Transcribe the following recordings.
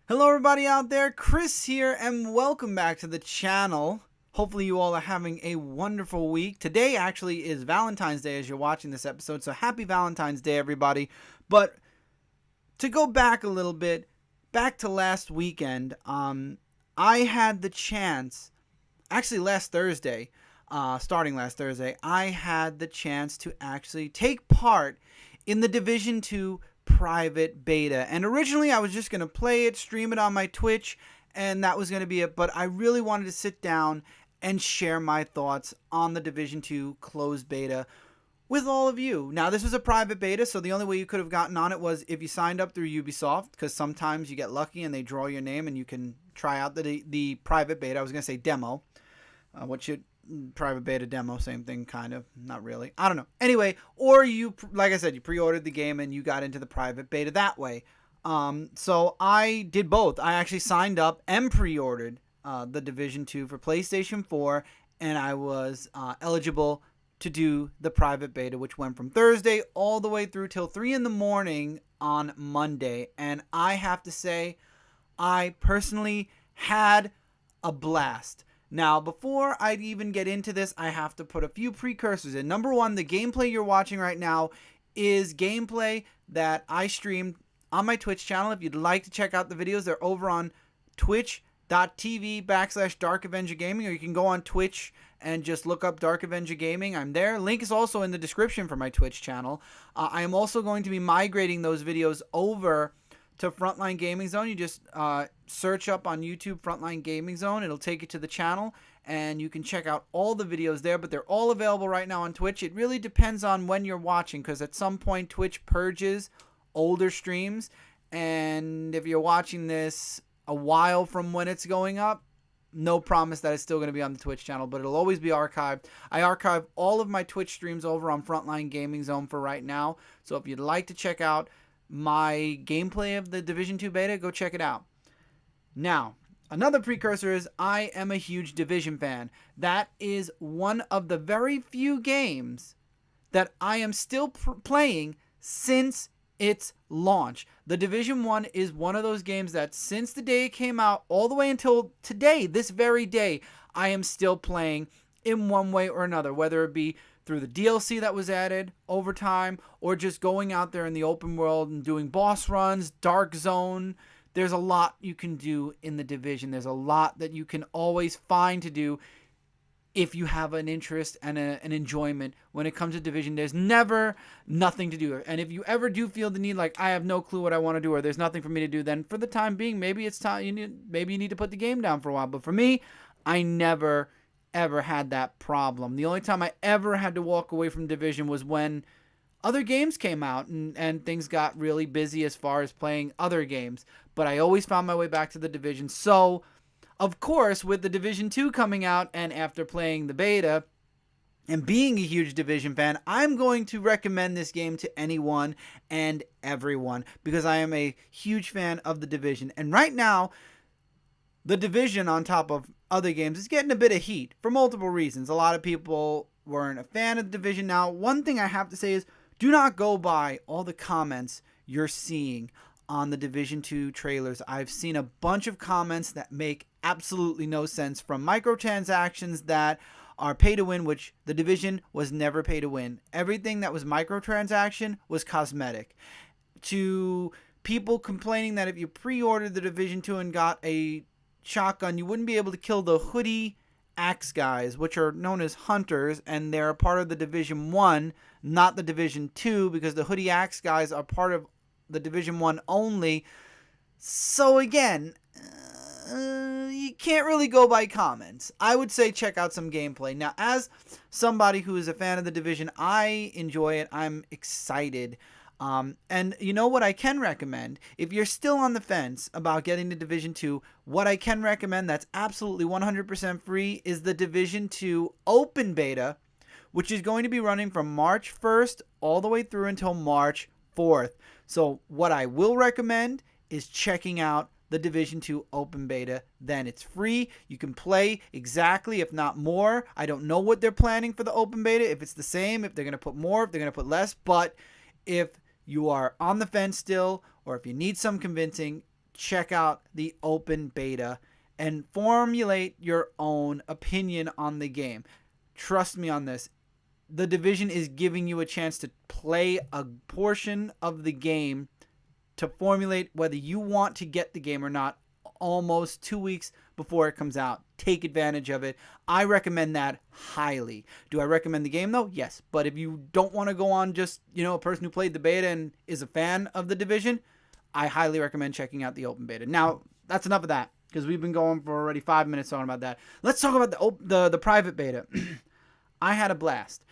Hello everybody out there, Chris here, and welcome back to the channel. Hopefully you all are having a wonderful week. Today actually is Valentine's Day as you're watching this episode, so happy Valentine's Day everybody. But to go back a little bit, back to last weekend, I had the chance, actually last Thursday, starting last Thursday, I had the chance to actually take part in the Division 2 private beta. And originally I was just going to play it, stream it on my Twitch, and that was going to be it. But I really wanted to sit down and share my thoughts on the Division 2 closed beta with all of you. Now, this was a private beta, so the only way you could have gotten on it was if you signed up through Ubisoft, because sometimes you get lucky and they draw your name and you can try out the private beta. I was going to say demo, private beta demo, same thing, kind of, not really, I don't know. Anyway, or you, like I said, you pre-ordered the game and you got into the private beta that way. So I did both. I actually signed up and pre-ordered the Division 2 for PlayStation 4, and I was eligible to do the private beta, which went from Thursday all the way through till 3 in the morning on Monday. And I have to say, I personally had a blast. Now, before I even get into this, I have to put a few precursors in. Number one, the gameplay you're watching right now is gameplay that I streamed on my Twitch channel. If you'd like to check out the videos, they're over on twitch.tv/Dark Avenger Gaming, or you can go on Twitch and just look up Dark Avenger Gaming. I'm there. Link is also in the description for my Twitch channel. I am also going to be migrating those videos over to Frontline Gaming Zone. You just search up on YouTube Frontline Gaming Zone. It'll take you to the channel, and you can check out all the videos there, but they're all available right now on Twitch. It really depends on when you're watching, because at some point Twitch purges older streams, and if you're watching this a while from when it's going up, no promise that it's still going to be on the Twitch channel, but it'll always be archived. I archive all of my Twitch streams over on Frontline Gaming Zone for right now, so if you'd like to check out my gameplay of the Division 2 beta, go check it out. Now, another precursor is I am a huge Division fan. That is one of the very few games that I am still playing since its launch. The Division 1 is one of those games that since the day it came out all the way until today, this very day, I am still playing in one way or another, whether it be through the DLC that was added over time, or just going out there in the open world and doing boss runs, Dark Zone. There's a lot you can do in the Division. There's a lot that you can always find to do if you have an interest and an enjoyment. When it comes to Division, there's never nothing to do. And if you ever do feel the need, like I have no clue what I want to do, or there's nothing for me to do, then for the time being, maybe it's time. Maybe you need to put the game down for a while. But for me, I never ever had that problem. The only time I ever had to walk away from Division was when other games came out and things got really busy as far as playing other games. But I always found my way back to the Division. So, of course, with the Division 2 coming out and after playing the beta and being a huge Division fan, I'm going to recommend this game to anyone and everyone because I am a huge fan of the Division. And right now, the Division, on top of other games, is getting a bit of heat for multiple reasons. A lot of people weren't a fan of the Division. Now, one thing I have to say is do not go by all the comments you're seeing on the Division 2 trailers. I've seen a bunch of comments that make absolutely no sense, from microtransactions that are pay to win, which the Division was never pay to win. Everything that was microtransaction was cosmetic, to people complaining that if you pre-ordered the Division 2 and got a shotgun, you wouldn't be able to kill the hoodie axe guys, which are known as hunters, and they're a part of the Division 1, not the Division 2, because the hoodie axe guys are part of the Division 1 only. So again, you can't really go by comments. I would say check out some gameplay. Now, as somebody who is a fan of the Division, I enjoy it. I'm excited. And you know what I can recommend? If you're still on the fence about getting to Division 2, what I can recommend that's absolutely 100% free is the Division 2 Open Beta, which is going to be running from March 1st all the way through until March 4th. So what I will recommend is checking out the Division 2 Open Beta. Then it's free. You can play exactly, if not more. I don't know what they're planning for the Open Beta, if it's the same, if they're going to put more, if they're going to put less. But if you are on the fence still, or if you need some convincing, check out the open beta and formulate your own opinion on the game. Trust me on this. The Division is giving you a chance to play a portion of the game to formulate whether you want to get the game or not almost 2 weeks before it comes out. Take advantage of it. I recommend that highly. Do I recommend the game though? Yes. But if you don't want to go on just, a person who played the beta and is a fan of the Division, I highly recommend checking out the open beta. Now, that's enough of that because we've been going for already 5 minutes talking about that. Let's talk about the private beta. I had a blast.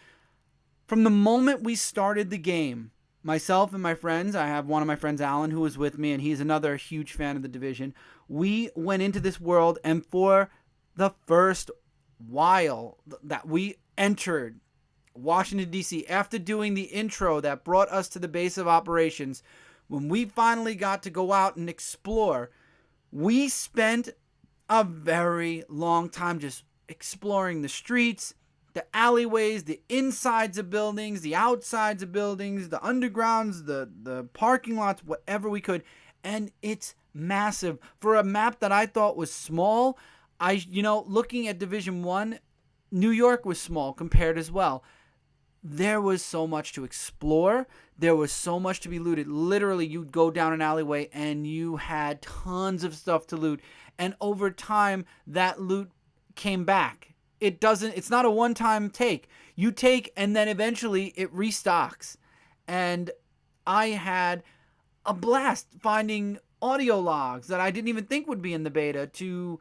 From the moment we started the game, myself and my friends, I have one of my friends, Alan, who was with me, and he's another huge fan of the Division. We went into this world, and for the first while that we entered Washington, D.C., after doing the intro that brought us to the base of operations, when we finally got to go out and explore, we spent a very long time just exploring the streets, the alleyways, the insides of buildings, the outsides of buildings, the undergrounds, the parking lots, whatever we could. And it's massive. For a map that I thought was small, looking at Division 1, New York was small compared as well. There was so much to explore. There was so much to be looted. Literally, you'd go down an alleyway and you had tons of stuff to loot. And over time, that loot came back. It's not a one-time take. You take and then eventually it restocks. And I had a blast finding audio logs that I didn't even think would be in the beta, to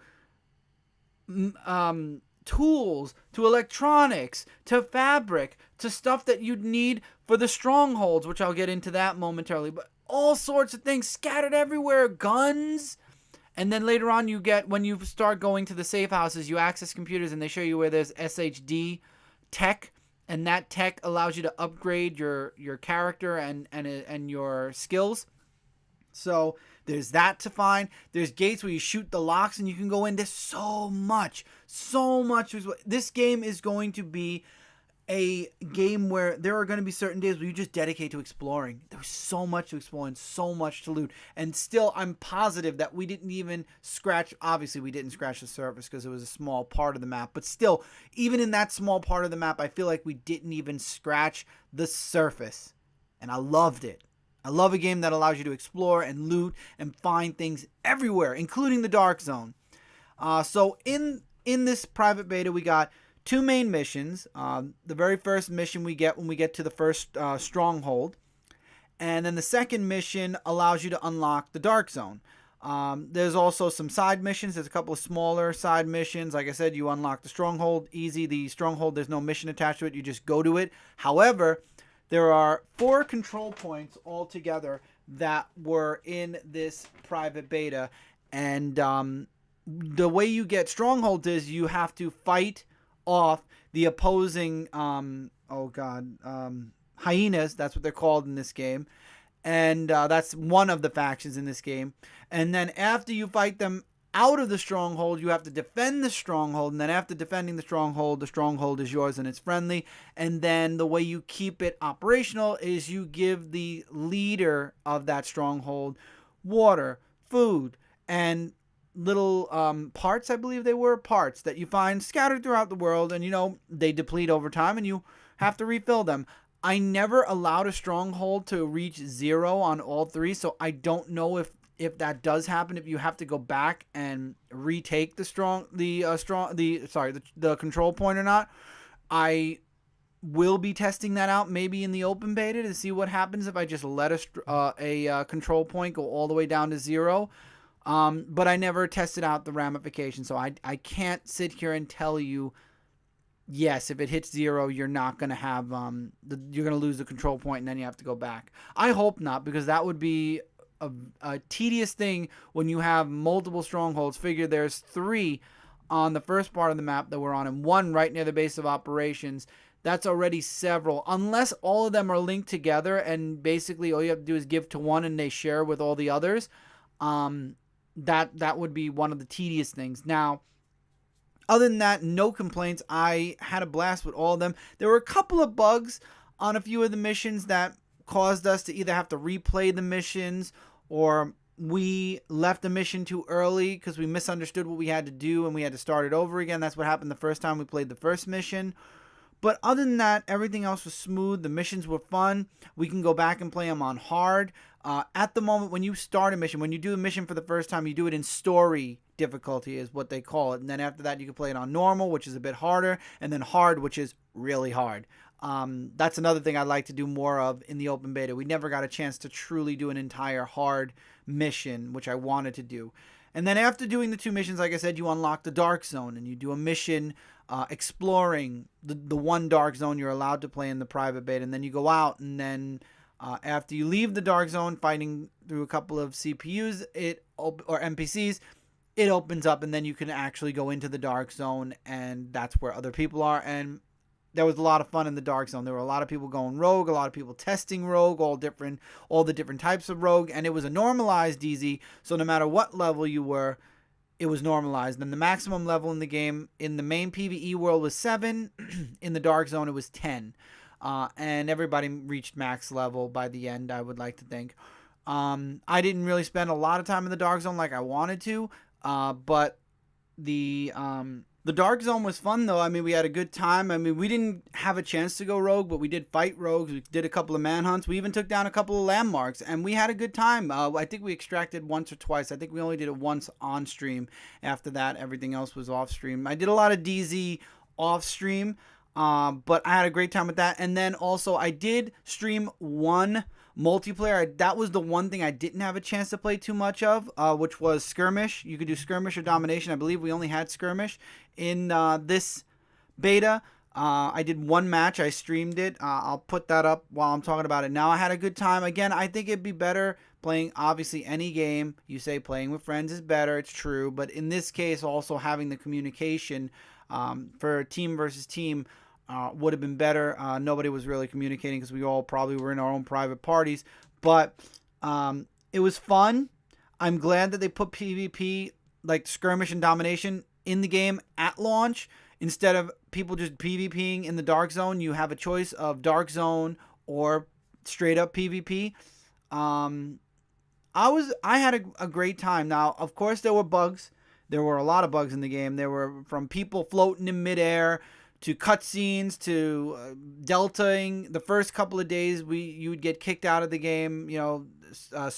tools, to electronics, to fabric, to stuff that you'd need for the strongholds, which I'll get into that momentarily. But all sorts of things scattered everywhere, guns. And then later on, when you start going to the safe houses, you access computers and they show you where there's SHD tech, and that tech allows you to upgrade your character and your skills. So there's that to find. There's gates where you shoot the locks and you can go in. There's so much. This game is going to be a game where there are going to be certain days where you just dedicate to exploring. There's so much to explore and so much to loot. And still, I'm positive that we didn't even scratch. Obviously, we didn't scratch the surface because it was a small part of the map. But still, even in that small part of the map, I feel like we didn't even scratch the surface. And I loved it. I love a game that allows you to explore and loot and find things everywhere, including the Dark Zone. So in this private beta, we got 2 main missions. The very first mission we get when we get to the first stronghold. And then the second mission allows you to unlock the Dark Zone. There's also some side missions. There's a couple of smaller side missions. Like I said, you unlock the stronghold easy. The stronghold, there's no mission attached to it. You just go to it. However, there are 4 control points altogether that were in this private beta. And the way you get strongholds is you have to fight off the opposing hyenas. That's what they're called in this game. And that's one of the factions in this game. And then after you fight them out of the stronghold, you have to defend the stronghold. And then after defending the stronghold is yours and it's friendly. And then the way you keep it operational is you give the leader of that stronghold water, food, and little parts, I believe they were parts that you find scattered throughout the world, and they deplete over time and you have to refill them. I never allowed a stronghold to reach 0 on all 3, so I don't know if that does happen, if you have to go back and retake the control point or not. I will be testing that out maybe in the open beta to see what happens if I just let a control point go all the way down to 0. But I never tested out the ramifications, so I can't sit here and tell you, yes, if it hits 0, you're not going to have, you're going to lose the control point and then you have to go back. I hope not, because that would be a tedious thing when you have multiple strongholds. Figure there's 3 on the first part of the map that we're on and 1 right near the base of operations. That's already several, unless all of them are linked together and basically all you have to do is give to one and they share with all the others. That would be one of the tedious things. Now, other than that, no complaints. I had a blast with all of them. There were a couple of bugs on a few of the missions that caused us to either have to replay the missions or we left the mission too early because we misunderstood what we had to do and we had to start it over again. That's what happened the first time we played the first mission. But other than that, everything else was smooth. The missions were fun. We can go back and play them on hard. At the moment, when you start a mission, when you do a mission for the first time, you do it in story difficulty is what they call it. And then after that, you can play it on normal, which is a bit harder, and then hard, which is really hard. That's another thing I'd like to do more of in the open beta. We never got a chance to truly do an entire hard mission, which I wanted to do. And then after doing the 2 missions, like I said, you unlock the Dark Zone, and you do a mission exploring the one Dark Zone you're allowed to play in the private beta. And then you go out, and then after you leave the Dark Zone, fighting through a couple of CPUs or NPCs, it opens up, and then you can actually go into the Dark Zone, and that's where other people are. And there was a lot of fun in the Dark Zone. There were a lot of people going rogue, a lot of people testing rogue, all the different types of rogue, and it was a normalized DZ, so no matter what level you were, it was normalized. And the maximum level in the game in the main PvE world was 7. In the Dark Zone, it was 10. And everybody reached max level by the end, I would like to think. I didn't really spend a lot of time in the Dark Zone like I wanted to, but the Dark Zone was fun, though. I mean, we had a good time. I mean, we didn't have a chance to go rogue, but we did fight rogues. We did a couple of manhunts. We even took down a couple of landmarks, and we had a good time. I think we extracted once or twice. I think we only did it once on stream. After that, everything else was off stream. I did a lot of DZ off stream, but I had a great time with that. And then also, I did stream one multiplayer. That was the one thing I didn't have a chance to play too much of, which was skirmish. You could do skirmish or domination. I believe we only had skirmish in this beta. I did one match. I streamed it. I'll put that up while I'm talking about it now. I had a good time. Again, I think it'd be better playing, obviously, any game. You say playing with friends is better. It's true. But in this case, also having the communication for team versus team would have been better. Nobody was really communicating because we all probably were in our own private parties. But it was fun. I'm glad that they put PvP, like skirmish and domination, in the game at launch. Instead of people just PvPing in the Dark Zone, you have a choice of Dark Zone or straight up PvP. I had a great time. Now, of course, there were bugs. There were a lot of bugs in the game. There were from people floating in midair to cutscenes to deltaing. The first couple of days, you would get kicked out of the game. You know, a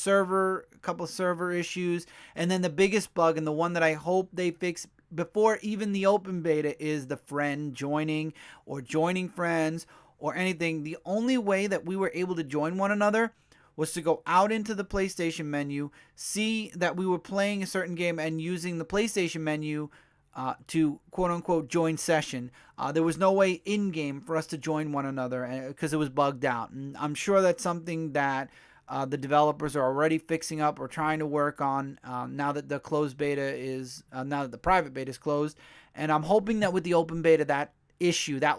couple of server issues, and then the biggest bug, and the one that I hope they fix before even the open beta, is the friend joining or joining friends or anything. The only way that we were able to join one another was to go out into the PlayStation menu, see that we were playing a certain game, and using the PlayStation menu to quote-unquote join session. There was no way in-game for us to join one another because it was bugged out. And I'm sure that's something that the developers are already fixing up or trying to work on now that the closed beta is now that the private beta is closed. And I'm hoping that with the open beta, that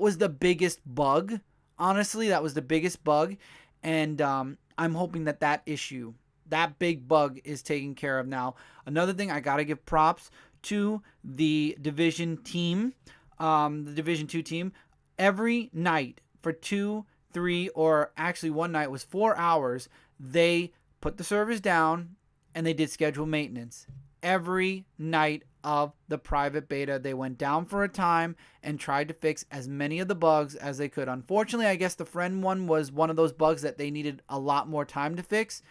was the biggest bug. Honestly, that was the biggest bug, and I'm hoping that issue, that big bug, is taken care of now. Another thing, I gotta give props to the Division team, the Division 2 team. Every night for 2, 3, or actually one night was 4 hours, they put the servers down and they did scheduled maintenance. Every night of the private beta, they went down for a time and tried to fix as many of the bugs as they could. Unfortunately, I guess the friend one was one of those bugs that they needed a lot more time to fix,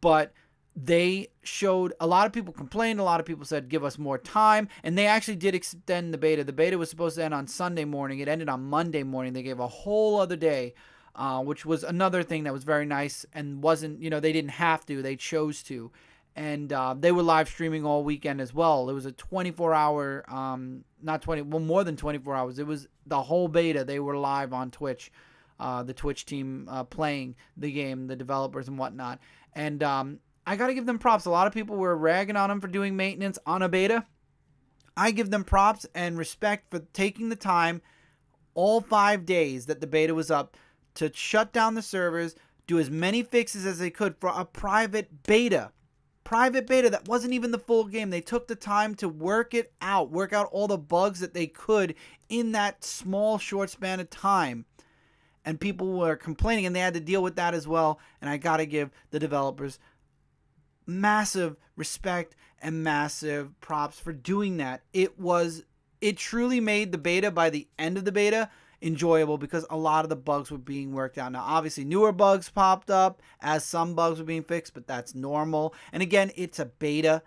but they showed, a lot of people complained, a lot of people said give us more time, and they actually did extend the beta. The beta was supposed to end on Sunday morning. It ended on Monday morning. They gave a whole other day, which was another thing that was very nice and wasn't, they didn't have to, they chose to. And they were live streaming all weekend as well. It was a 24-hour, more than 24 hours. It was the whole beta. They were live on Twitch, the Twitch team playing the game, the developers and whatnot. And I got to give them props. A lot of people were ragging on them for doing maintenance on a beta. I give them props and respect for taking the time all 5 days that the beta was up to shut down the servers, do as many fixes as they could for a private beta. Private beta that wasn't even the full game. They took the time to work out all the bugs that they could in that small, short span of time. And people were complaining, and they had to deal with that as well. And I got to give the developers massive respect and massive props for doing that. It truly made the beta, by the end of the beta, enjoyable, because a lot of the bugs were being worked out. Now, obviously, newer bugs popped up as some bugs were being fixed, but that's normal. And again, it's a beta.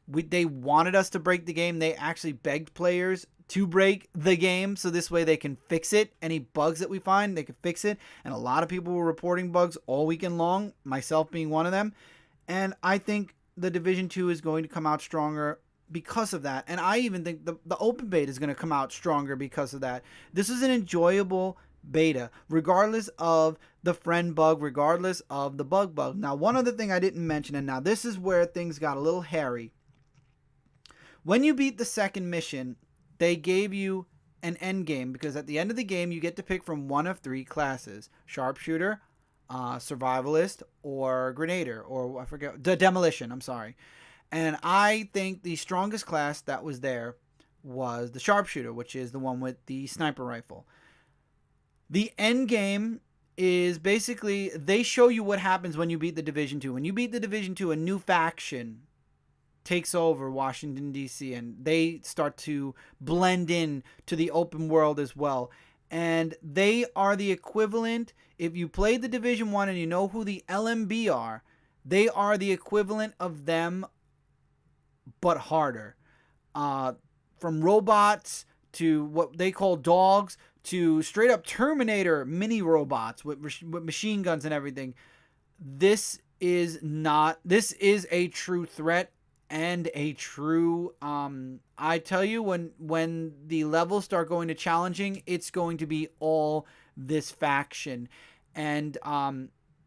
They wanted us to break the game. They actually begged players to break the game, so this way they can fix it. Any bugs that we find, they can fix it. And a lot of people were reporting bugs all weekend long, myself being one of them. And I think the Division 2 is going to come out stronger because of that. And I even think the open beta is going to come out stronger because of that. This is an enjoyable beta, regardless of the friend bug, regardless of the bug. Now, one other thing I didn't mention, and now this is where things got a little hairy. When you beat the second mission, they gave you an end game, because at the end of the game, you get to pick from one of 3 classes: sharpshooter, survivalist, or grenader, or I forget, the demolition, I'm sorry. And I think the strongest class that was there was the sharpshooter, which is the one with the sniper rifle. The end game is basically, they show you what happens when you beat the Division 2. When you beat the Division 2, a new faction takes over Washington, D.C., and they start to blend in to the open world as well. And they are the equivalent, if you played the Division 1 and you know who the LMB are, they are the equivalent of them, but harder. From robots to what they call dogs to straight up Terminator mini robots with machine guns and everything. This is a true threat and a true, I tell you, when the levels start going to challenging, it's going to be all this faction. And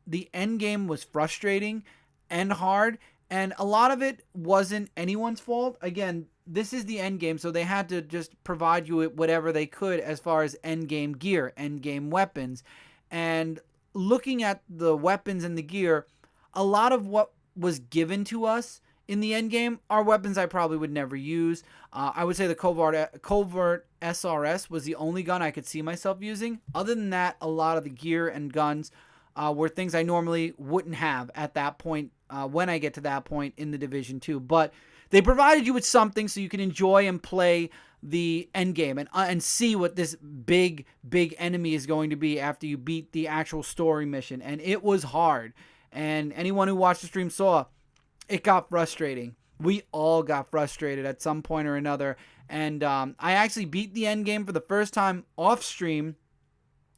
the end game was frustrating and hard, and a lot of it wasn't anyone's fault. Again, this is the end game, so they had to just provide you with whatever they could as far as end game gear, end game weapons. And looking at the weapons and the gear, a lot of what was given to us in the end game are weapons I probably would never use. I would say the Covert SRS was the only gun I could see myself using. Other than that, a lot of the gear and guns were things I normally wouldn't have at that point, when I get to that point in the Division 2. But they provided you with something so you can enjoy and play the end game and see what this big enemy is going to be after you beat the actual story mission. And it was hard. And anyone who watched the stream saw it got frustrating. We all got frustrated at some point or another. And I actually beat the end game for the first time off stream,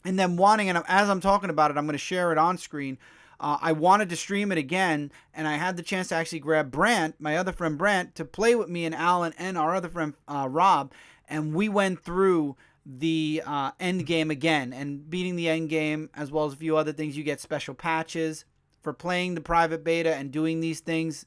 and then and as I'm talking about it, I'm going to share it on screen. I wanted to stream it again, and I had the chance to actually grab Brant, my other friend Brant, to play with me and Alan and our other friend Rob, and we went through the end game again. And beating the end game, as well as a few other things, you get special patches for playing the private beta and doing these things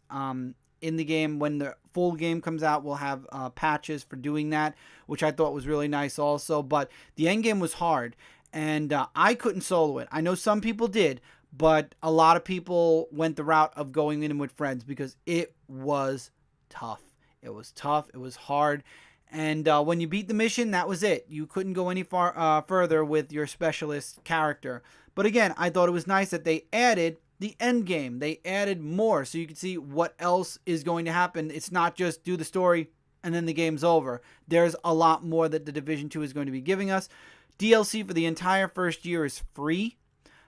in the game. When the full game comes out, we'll have patches for doing that, which I thought was really nice also. But the end game was hard, and I couldn't solo it. I know some people did, but a lot of people went the route of going in with friends because it was tough. It was tough. It was hard. And when you beat the mission, that was it. You couldn't go any further with your specialist character. But again, I thought it was nice that they added the end game. They added more so you can see what else is going to happen. It's not just do the story and then the game's over. There's a lot more that the Division 2 is going to be giving us. DLC for the entire first year is free.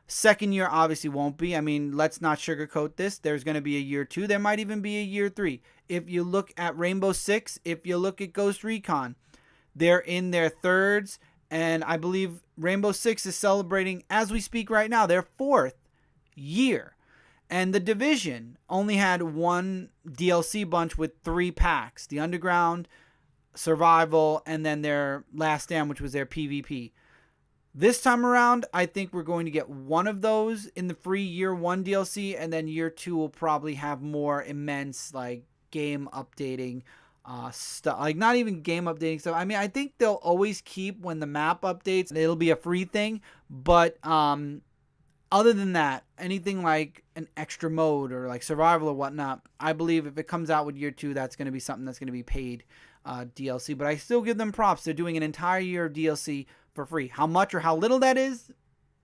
Second year obviously won't be. I mean, let's not sugarcoat this. There's going to be a year 2. There might even be a year 3. If you look at Rainbow Six, if you look at Ghost Recon, they're in their thirds. And I believe Rainbow Six is celebrating, as we speak right now, their 4th year. And the Division only had one DLC bunch with 3 packs: the Underground, Survival, and then their Last Stand, which was their PvP. This time around, I think we're going to get one of those in the free year 1 DLC, and then year 2 will probably have more immense like game updating stuff. Like, not even game updating stuff. I mean, I think they'll always keep, when the map updates, it'll be a free thing. But other than that, anything like an extra mode or like survival or whatnot, I believe if it comes out with year 2, that's going to be something that's going to be paid DLC. But I still give them props. They're doing an entire year of DLC for free. How much or how little that is,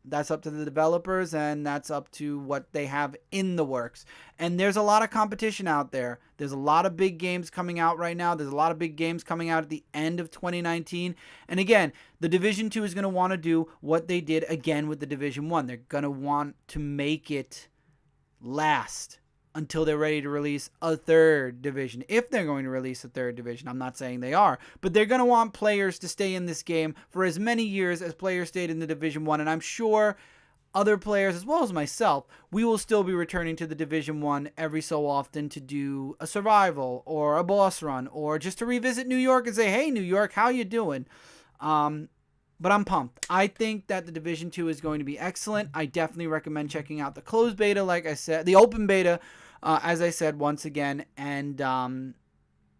That's up to the developers, and that's up to what they have in the works. And there's a lot of competition out there. There's a lot of big games coming out right now. There's a lot of big games coming out at the end of 2019. And again, the Division 2 is going to want to do what they did again with the Division 1. They're going to want to make it last until they're ready to release a third division. If they're going to release a third division, I'm not saying they are, but they're going to want players to stay in this game for as many years as players stayed in the Division 1, and I'm sure other players as well as myself, we will still be returning to the Division 1 every so often to do a survival or a boss run or just to revisit New York and say, "Hey New York, how you doing?" But I'm pumped. I think that the Division 2 is going to be excellent. I definitely recommend checking out the closed beta, like I said, the open beta, as I said once again. And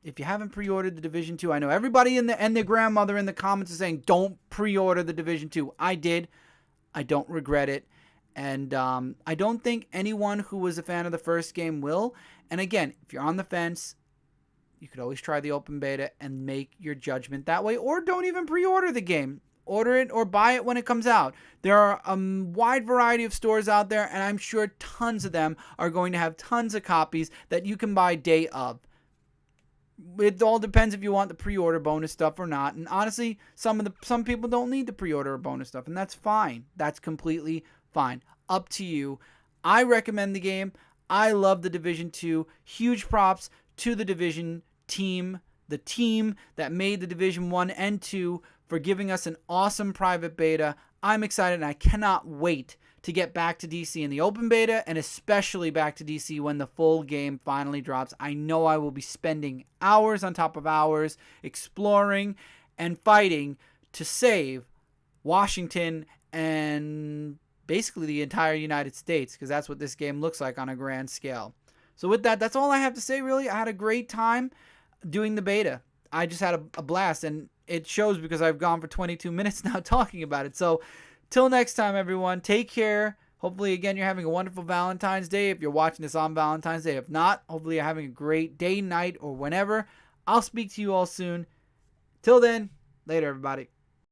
if you haven't pre-ordered the Division 2, I know everybody and their grandmother in the comments is saying, don't pre-order the Division 2. I did. I don't regret it. And I don't think anyone who was a fan of the first game will. And again, if you're on the fence, you could always try the open beta and make your judgment that way. Or don't even pre-order the game. Order it or buy it when it comes out. There are a wide variety of stores out there, and I'm sure tons of them are going to have tons of copies that you can buy day of. It all depends if you want the pre-order bonus stuff or not. And honestly, some people don't need the pre-order or bonus stuff, and that's fine. That's completely fine. Up to you. I recommend the game. I love the Division 2. Huge props to the Division team, the team that made the Division 1 and 2, for giving us an awesome private beta. I'm excited, and I cannot wait to get back to DC in the open beta, and especially back to DC when the full game finally drops. I know I will be spending hours on top of hours exploring and fighting to save Washington and basically the entire United States, because that's what this game looks like on a grand scale. So with that, that's all I have to say, really. I had a great time doing the beta. I just had a blast, and it shows because I've gone for 22 minutes now talking about it. So till next time, everyone, take care. Hopefully, again, you're having a wonderful Valentine's Day if you're watching this on Valentine's Day. If not, hopefully you're having a great day, night, or whenever. I'll speak to you all soon. Till then, later, everybody.